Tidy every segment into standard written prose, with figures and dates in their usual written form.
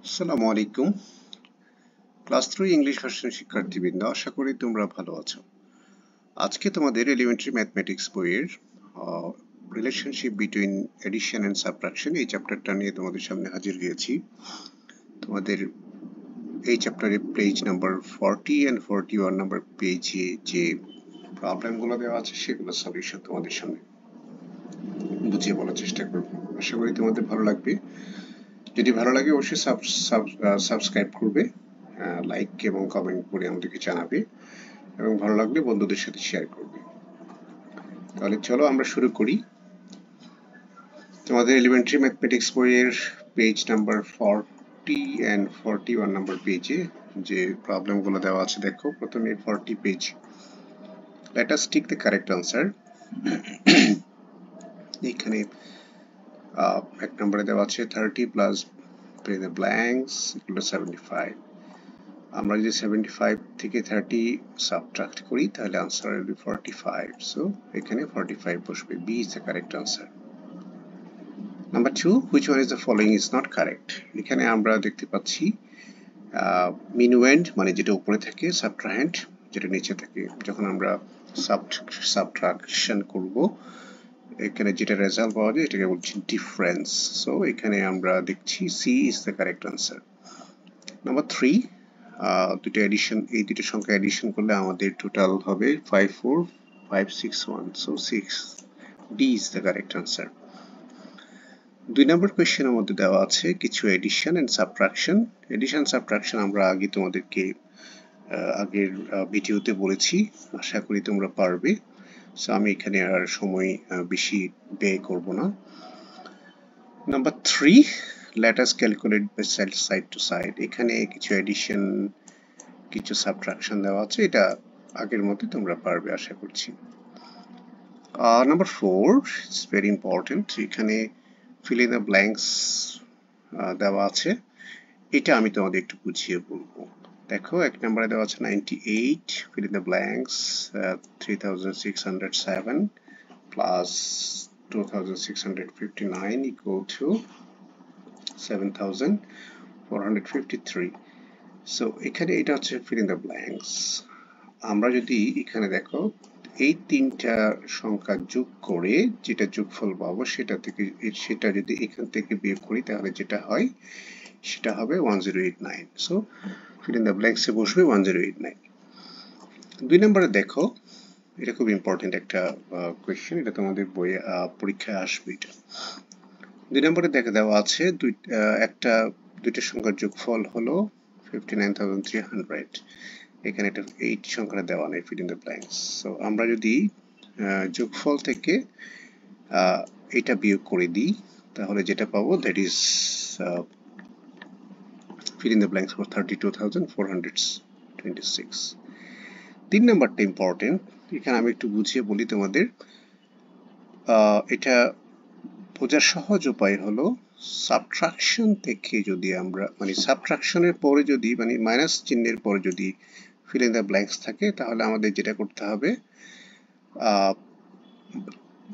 আসসালামু আলাইকুম। Class 3 English version শিক্ষার্থীবৃন্দ, আশা করি তোমরা ভালো আছো। আজকে তোমাদের এলিমেন্টারি ম্যাথমেটিক্স বইয়ের relationship between addition and subtraction এই চ্যাপ্টারটা নিয়ে তোমাদের সামনে হাজির হয়েছি। তোমাদের এই চ্যাপ্টারে পেজ নাম্বার 40 এন্ড 41 নাম্বার পেজে যে প্রবলেমগুলো দেওয়া আছে সেগুলো সলিউশন তোমাদের সামনে বুঝিয়ে বলার চেষ্টা করব। আশা করি তোমাদের ভালো লাগবে। যদি ভালো লাগে অবশ্যই সাবস্ক্রাইব করবে, লাইক এবং কমেন্ট করে আমাদেরকে জানাবে এবং ভালো লাগলে বন্ধুদের সাথে শেয়ার করবে। তাহলে চলো আমরা শুরু করি। তোমাদের এলিমেন্টারি ম্যাথমেটিক্স বইয়ের পেজ নাম্বার 40 এন্ড 41 নাম্বার পেজে যে প্রবলেমগুলো দেওয়া আছে দেখো। প্রথমে 40 page. Let us tick the correct answer. এখানে এক নম্বরে দেওয়া আছে 30 plus fill in the blanks equal to 75. আমরা যদি 75 থেকে 30 সাবট্রাক্ট করি তাহলে আনসার will be 45. সো এখানে 45 বসবে। B is the correct answer. Number 2, which one is the following is not correct? এখানে আমরা দেখতে পাচ্ছি minuend মানে যেটা উপরে থাকে, subtrahend যেটা নিচে থাকে। যখন আমরা সাবট্রাকশন করব এখানে যেটা রেজাল্ট পাওয়া যায় এটাকে বলছি ডিফারেন্স। সো এখানে আমরা দেখছি C is the correct answer. Number 3, দুটো এডিশন, এই দুটো সংখ্যা এডিশন করলে আমাদের টোটাল হবে 54561. So 6, D is the correct answer. 2 নম্বর কোয়েশ্চেনের মধ্যে দেওয়া আছে কিছু addition and subtraction. Addition subtraction আমরা আগে তোমাদেরকে আগের ভিডিওতে বলেছি, আশা করি তোমরা পারবে। সো আমি এখানে আর সময় বেশি ব্যয় করব না। Number 3, let us calculate by side to side. এখানে কিছু এডিশন কিছু সাবট্রাকশন দেওয়া আছে, এটা আগের মতো তোমরা পারবে আশা করছি। Number 4, it's very important. এখানে fill in the blanks দেওয়া আছে, এটা আমি তোমাদের একটু বুঝিয়ে বলবো। দেখো এক নম্বরে দেওয়া আছে 98, fill in the blanks 3607 plus 2659 equal to 7453. So এখানে এটা হচ্ছে fill in the blanks। আমরা যদি এখানে দেখো এই তিনটা সংখ্যা যোগ করে যেটা যোগফল পাবো সেটা যদি এখান থেকে বিয়োগ করি তাহলে যেটা হয় সেটা হবে 1089। So fill in the blanks এ বসবে 1089। 2 নম্বরে দেখো, এটা খুব ইম্পর্টেন্ট একটা কোয়েশ্চেন, এটা তোমাদের বইয়ে পরীক্ষায় আসবে। এটা 2 নম্বরে দেওয়া আছে দুইটা সংখ্যার যোগফল হলো 59300। এখানে এটা 8 সংখ্যাটা দেওয়া নেই, fill in the blanks। So আমরা যদি যোগফল থেকে এটা বিয়োগ করে দিই তাহলে যেটা পাবো that is fill in the blanks for 32,426। 3 নাম্বারটা ইম্পর্টেন্ট, এখানে আমি একটু বুঝিয়ে বলি তোমাদের। এটা বোঝার সহজ উপায় হলো সাবট্রাকশন থেকে যদি আমরা মানে সাবট্রাকশনের পরে যদি মানে মাইনাস চিহ্নের পরে যদি fill in the blanks থাকে তাহলে আমাদের যেটা করতে হবে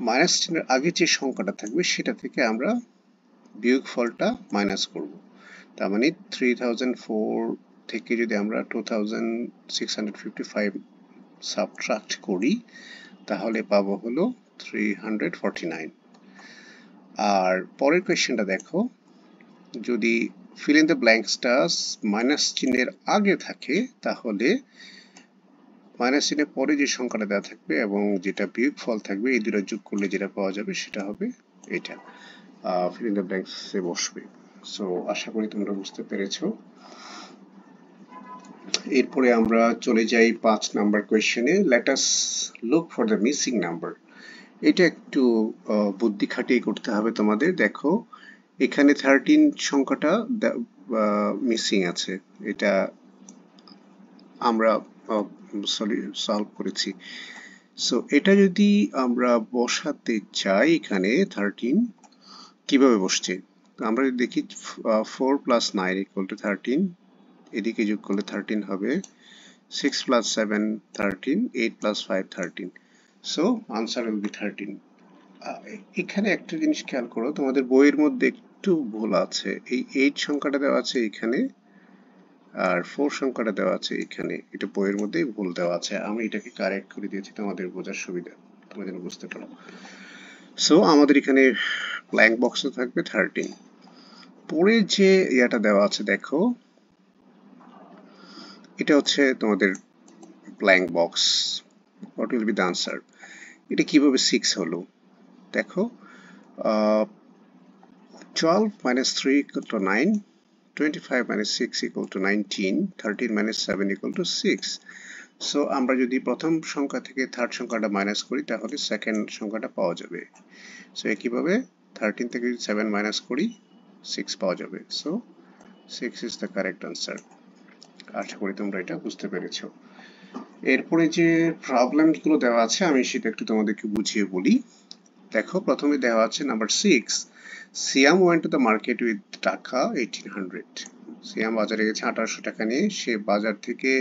মাইনাস চিহ্নের আগে যে সংখ্যাটা থাকবে সেটা থেকে আমরা বিয়োগফলটা মাইনাস করব। তার মানে 3004 থেকে যদি আমরা 2655 সাবট্রাক্ট করি তাহলে পাবো হলো 349। আর পরের কোয়েশ্চেনটা দেখো, যদি fill in the blanksটা মাইনাস চিহ্নের আগে থাকে তাহলে মাইনাস চিহ্নের পরে যে সংখ্যাটা দেওয়া থাকবে এবং যেটা বিয়োগফল থাকবে এই দুটো যোগ করলে যেটা পাওয়া যাবে সেটা হবে এটা, fill in the blanks এ বসবে। সো আশা করি তোমরা বুঝতে পেরেছো। এরপরে আমরা চলে যাই 5 নাম্বার কোয়েশ্চেনে। Let us look for the missing number. এটা একটু বুদ্ধি খাটিয়ে করতে হবে তোমাদের। দেখো এখানে 13 সংখ্যাটা মিসিং আছে, এটা আমরা সলভ করেছি। সো এটা যদি আমরা বসাতে চাই এখানে 13 কিভাবে বসছে আমরা যদি দেখি 4 plus 9 equal to 13, এদিকে যোগ করলে 13 হবে, 6 plus 7 13, 8 plus 5 13। So answer will be 13. এখানে একটা জিনিস খেয়াল করো, তোমাদের বইয়ের মধ্যে একটু ভুল আছে, এই 8 সংখ্যাটা দেওয়া আছে এখানে আর 4 সংখ্যাটা দেওয়া আছে এখানে, এটা বইয়ের মধ্যেই ভুল দেওয়া আছে, আমি এটাকে কারেক্ট করে দিয়েছি তোমাদের বোঝার সুবিধা, তোমরা যেন বুঝতে পারো। সো আমাদের এখানে ব্ল্যাঙ্ক বক্সে থাকবে 13। পরে যে ইয়াটা দেওয়া আছে দেখো, এটা হচ্ছে তোমাদের blank box, what will be the answer. এটা কিভাবে 6 হলো দেখো, 12 minus 3 equal to 9, 25 minus 6 equal to 19, 13 minus 7 equal to 6. So আমরা যদি প্রথম সংখ্যা থেকে থার্ড সংখ্যাটা মাইনাস করি তাহলে সেকেন্ড সংখ্যাটা পাওয়া যাবে। সো একইভাবে 13 থেকে যদি 7 মাইনাস করি 6 পাওয়া যাবে। So 6 is the correct answer. আশা করি তোমরা এটা বুঝতে পেরেছো। এরপরে যে প্রবলেমগুলো দেওয়া আছে আমি সেটা একটু তোমাদেরকে বুঝিয়ে বলি। দেখো প্রথমে দেওয়া আছে number 6, Siam went to the market with টাকা 1800। সিয়াম বাজারে গেছে 1800 টাকা নিয়ে, সে বাজার থেকে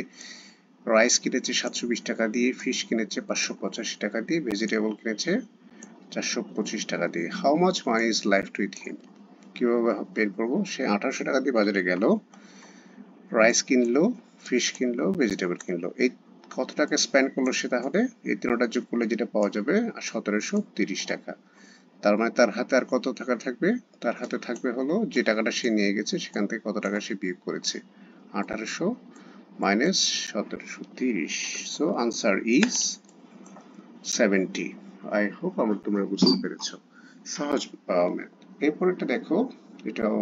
রাইস কিনেছে 720 টাকা দিয়ে, ফিশ কিনেছে 585 টাকা দিয়ে, ভেজিটেবল কিনেছে 425 টাকা দিয়ে। How much money is left with him? কিভাবে বের করবো? সে 1800 টাকা দিয়ে বাজারে গেল, রাইস কিনলো, ফিশ কিনলো, ভেজিটেবল কিনলো, এই কত টাকা স্পেন্ড করলো সে? তাহলে এই তিনটা যোগ করলে যেটা পাওয়া যাবে 1730 টাকা। তার মানে তার হাতে আর কত টাকা থাকবে? তার হাতে থাকবে হলো যে টাকাটা সে নিয়ে গেছে সেখান থেকে কত টাকা সে বিয়োগ করেছে, 1800 minus 1730। So answer is 70। I hope তোমরা বুঝতে পেরেছো, সহজ ম্যাথ। এরপরটা দেখো, এটাও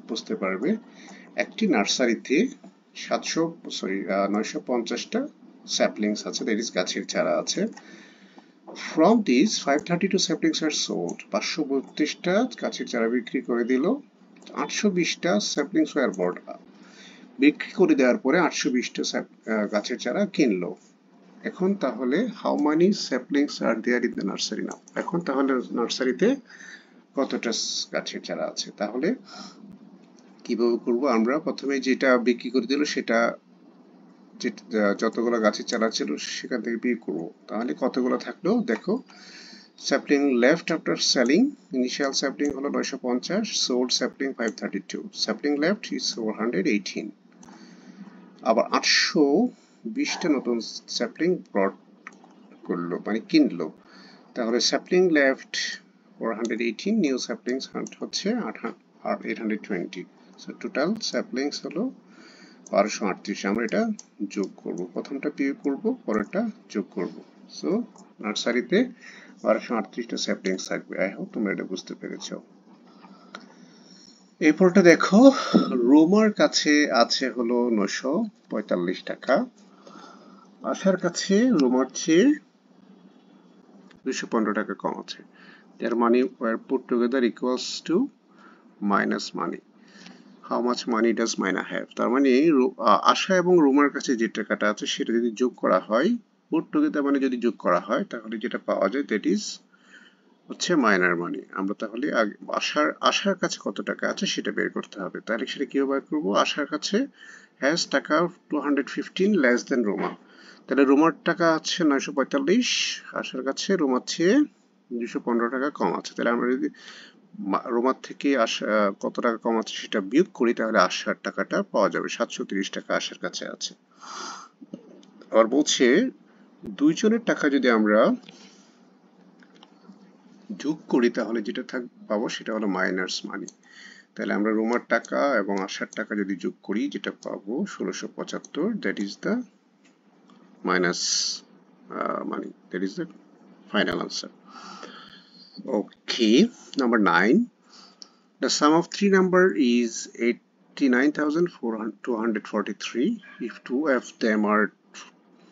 বুঝতে পারবে। একটি নার্সারিতে 950টা স্যাপলিংস আছে, দ্যাট ইজ গাছের চারা আছে। From these 532 saplings are sold, 532টা গাছের চারা বিক্রি করে দিল, 820টা saplings were bought up, বিক্রি করে দেওয়ার পরে 820টা গাছের চারা কিনলো। এখন তাহলে how money saplings are there in the nursery now? এখন তাহলে নার্সারিতে কতটা গাছের চারা আছে? তাহলে কিভাবে করবো আমরা? প্রথমে যেটা বিক্রি করে দিল সেটা যতগুলো গাছের চারা ছিল সেখান থেকে বিক্রি করবো, তাহলে কতগুলো থাকলো দেখো। sapling left after selling, initial sapling হলো 950, sold sapling 532, sapling left is 418। আবার 820টা নতুন sapling brought করলো মানে কিনলো, তাহলে sapling left 418, new saplings হচ্ছে 820। সো টোটাল saplings হলো 1238। আমরা এটা যোগ করব, প্রথমটা বিয়োগ করব, পরেরটা যোগ করব। সো নার্সারিতে 1238টা স্যাপলিংস থাকবে। আই হোপ তোমরা এটা বুঝতে পেরেছো। এরপরটা দেখো, রোমার কাছে আছে হলো 945 টাকা, আশার কাছে রোমার চেয়ে 215 টাকা কম আছে। their money were put together equals to minus money. How much money does Maina have? তার মানে আশা এবং রোমার কাছে যে টাকাটা আছে সেটা যদি যোগ করা হয়, পুট টুগেদার মানে যদি যোগ করা হয় তাহলে যেটা পাওয়া যায় দ্যাট ইজ হচ্ছে মাইনার মানি। আমরা তাহলে আশার কাছে কত টাকা আছে সেটা বের করতে হবে। তাহলে সেটা কিভাবে বের করবো? আশার কাছে হ্যাজ টাকা 215 লেস দেন রোমা, তাহলে রোমার টাকা আছে 945, আশার কাছে রোমার চেয়ে 215 টাকা কম আছে। তাহলে আমরা যদি রোমার থেকে কত টাকা কম আছে সেটা বিয়োগ করি তাহলে আশার টাকাটা পাওয়া যাবে, 730 টাকা আশার কাছে আছে। আবার বলছে দুইজনের টাকা যদি আমরা যোগ করি তাহলে যেটা পাবো সেটা হলো মাইনাস মানি। তাহলে আমরা রোমার টাকা এবং আশার টাকা যদি যোগ করি যেটা পাবো 1675, that is the minus money, that is the final answer. Okay, number 9. The sum of three numbers is 89,243. If two of them are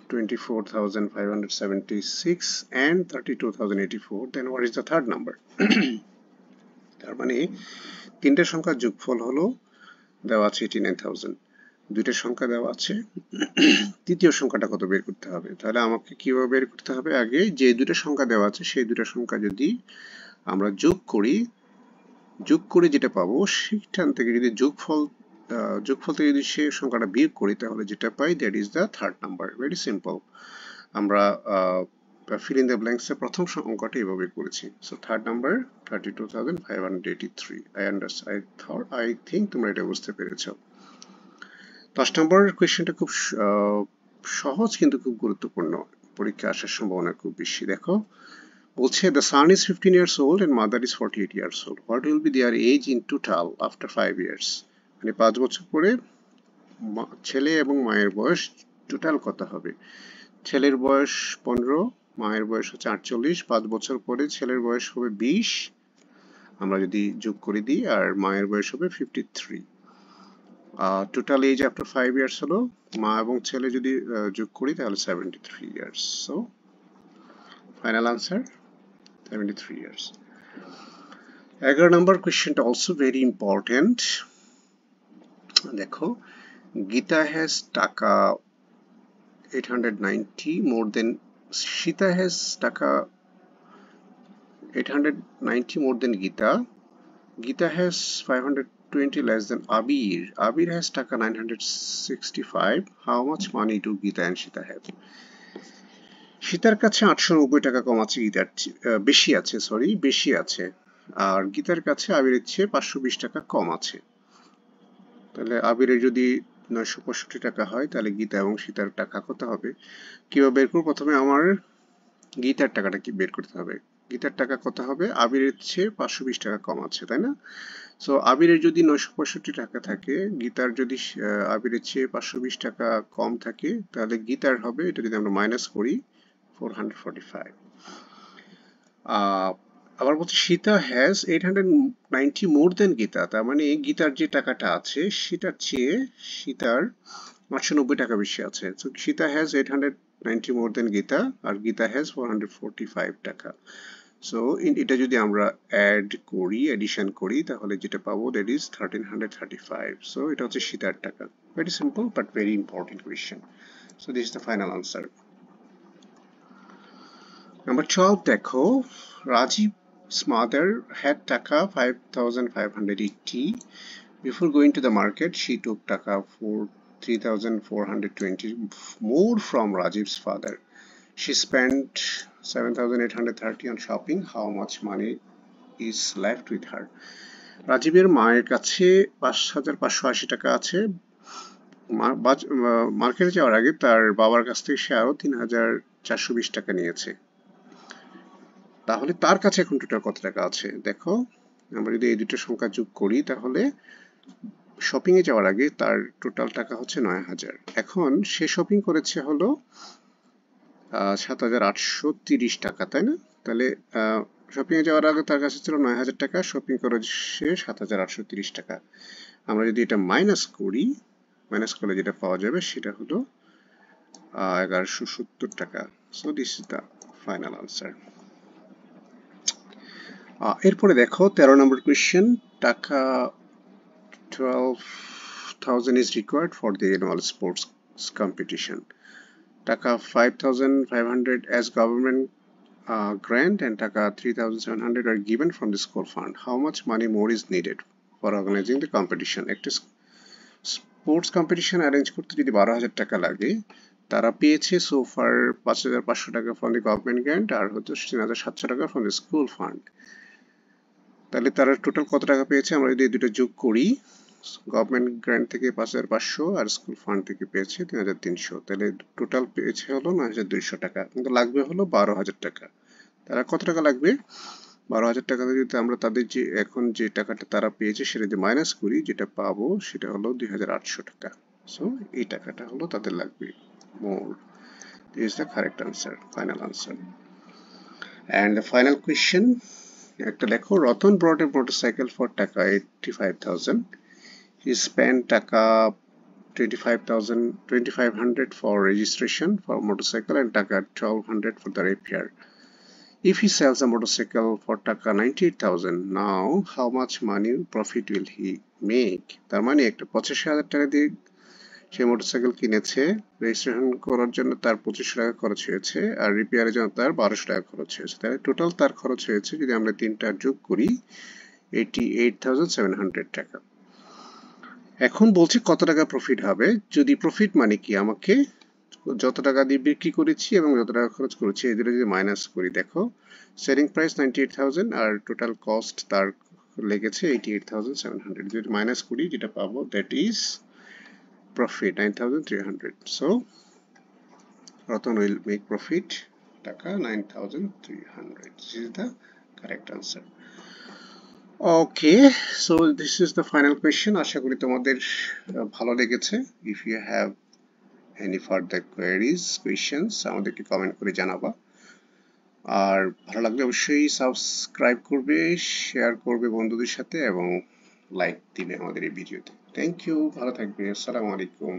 24,576 and 32,084, then what is the third number? তার মানে তিনটা সংখ্যার যোগফল হলো দেওয়া আছে 89,000, দুইটা সংখ্যা দেওয়া আছে, তৃতীয় সংখ্যাটা কত বের করতে হবে। তাহলে আমাকে কিভাবে বের করতে হবে? আগে যে দুটো সংখ্যা দেওয়া আছে সেই দুটো সংখ্যা যদি আমরা যোগ করে যেটা পাবো সেখান থেকে যদি যোগফল থেকে যদি সে সংখ্যাটা বিয়োগ করি তাহলে যেটা পাই that is the third number. Very simple. আমরা fill in the blanks এর প্রথম অঙ্কটা এইভাবে করেছি। So third number 32,583। I think তোমরা এটা বুঝতে পেরেছো। 10 নম্বর কোয়েশ্চেনটা খুব সহজ কিন্তু খুব গুরুত্বপূর্ণ, পরীক্ষা আসার সম্ভাবনা খুব বেশি। দেখো বলছে the son is 15 years old and mother is 48 years old. What will be their age in total after 5 years? মানে 5 বছর পরে ছেলে এবং মায়ের বয়স টোটাল কত হবে? ছেলের বয়স 15, মায়ের বয়স হচ্ছে 48, 5 বছর পরে ছেলের বয়স হবে 20, আমরা যদি যোগ করে দিই, আর মায়ের বয়স হবে 53। টোটাল এজ আফটার 5 ইয়ার্স হলো, মা এবং ছেলে যদি যোগ করি তাহলে 73 years. So final answer 73 years. 11 নম্বর কোয়েশ্চেনটা অলসো ভেরি ইম্পর্টেন্ট। দেখো গীতা হ্যাজ টাকা 890 more than Shita has টাকা 890 more than Gita. Gita has 520 less than Abir. Abir has টাকা 965. How much money do Gita and Shita have? Shitaর কাছে 890 টাকা কম আছে, গীতার বেশি আছে, আর গীতার কাছে আবিরের চেয়ে 520 টাকা কম আছে। তাহলে আবিরের যদি 965 টাকা হয় তাহলে গীতা এবং সীতার টাকা কত হবে? কিভাবে বের করব? প্রথমে আমার গীতার টাকাটা কি বের করতে হবে। গীতার টাকা কত হবে? আবিরের চেয়ে 520 টাকা কম আছে, তাই না? সো আবিরের যদি 965 টাকা থাকে, গীতার যদি আবিরের চেয়ে 520 টাকা কম থাকে, তাহলে গীতার হবে, এটা যদি আমরা মাইনাস করি, 445। আবার বলছি Sita has 890 more than Gita, তার মানে গীতার যে টাকাটা আছে সেটার চেয়ে সীতার 890 টাকা বেশি আছে। So Sita has 890 more than Gita, আর গীতা হ্যাজ 445 টাকা। সো এটা যদি আমরা এডিশন করি তাহলে যেটা পাবো দ্যাট ইজ 1335। সো এটা হচ্ছে সীতার টাকা। Very simple but very important question. So this is the final answer. Number 12, দেখো Rajiv's mother had টাকা 5,580. Before going to the market, she took টাকা 3,420 more from Rajiv's father. She spent 7,830 on shopping. How much money is left with her? রাজীবের মায়ের কাছে 5,580 টাকা আছে। মার্কেটে যাওয়ার আগে তার বাবার কাছ থেকে সে আরো 3,420 টাকা নিয়েছে। তাহলে তার কাছে এখন টোটাল কত টাকা আছে? দেখো আমরা যদি এই দুটো সংখ্যা যোগ করি তাহলে শপিং এ যাওয়ার আগে তার টোটাল টাকা হচ্ছে 9,000। এখন সে শপিং করেছে হলো 7,830 টাকা, তাই না? তাহলে শপিং এ যাওয়ার আগে তার কাছে ছিল 9,000 টাকা, শপিং করেছে 7,830 টাকা। আমরা যদি এটা মাইনাস করলে যেটা পাওয়া যাবে সেটা হলো 1,170 টাকা। So this is the final answer. এরপরে দেখো 13 নম্বর কোয়েশ্চেন, টাকা 12,000 is required for the annual sports competition. টাকা 5,500 as government grant and টাকা 3,700 are given from the school fund. How much money more is needed for organizing the competition? একটা sports competition arrange করতে যদি 12,000 টাকা লাগে, তারা পেয়েছে সোফার 5,500 টাকা ফ্রম দি গভর্নমেন্ট গ্র্যান্ট আর হচ্ছে 3,700 টাকা ফ্রম দি স্কুল ফান্ড। তাহলে তারা টোটাল কত টাকা পেয়েছে? আমরা যদি দুটো যোগ করি, গভর্নমেন্ট গ্র্যান্ট থেকে 5,500 আর স্কুল ফান্ড থেকে পেয়েছে 3,300, তাহলে টোটাল পেয়েছে হলো 9,200 টাকা, কিন্তু লাগবে হলো 12,000 টাকা। তারা কত টাকা লাগবে? 12,000 টাকা যদি আমরা তাদের যে এখন যে টাকাটা তারা পেয়েছে সেটা যদি মাইনাস করি, যেটা পাবো সেটা হলো 2,800 টাকা। সো এই টাকাটা হলো তাদের লাগবে more. This is the correct answer, final answer. And the final question, একটা লেখো, Ratan brought a motorcycle for টাকা 85,000. He spent টাকা 2,500 for registration for motorcycle and টাকা 1,200 for the repair. If he sells a motorcycle for টাকা 98,000, now how much money profit will he make? তার মানে একটা 85,000 টাকা দিয়ে সে মোটরসাইকেল কিনেছে, রেজিস্ট্রেশন করার জন্য তার 2,500 টাকা খরচ হয়েছে, আর রিপেয়ারের জন্য তার 1,200 টাকা খরচ হয়েছে। তাহলে টোটাল তার খরচ হয়েছে, যদি আমরা তিনটা যোগ করি, 88,700 টাকা। এখন বলছি কত টাকা প্রফিট হবে। যদি প্রফিট মানে কি, আমাকে যত টাকা দিয়ে বিক্রি করেছি এবং যত টাকা খরচ করেছি এই দুটো যদি মাইনাস করি, দেখো সেলিং প্রাইস 98,000 আর টোটাল কস্ট তার লেগেছে 88,700। যদি মাইনাস করি যেটা পাবো that is profit 9,300। So Ratan will make profit টাকা 9,300. This is the correct answer. Okay, so this is the final question. আশা করি তোমাদের ভালো লেগেছে। If you have any further queries, questions, আমাদেরকে কমেন্ট করে জানাবা। আর ভালো লাগলে অবশ্যই সাবস্ক্রাইব করবে, শেয়ার করবে বন্ধুদের সাথে এবং লাইক দিবে আমাদের এই ভিডিওতে। থ্যাংক ইউ, ভালো থাকবে। আসসালামু আলাইকুম।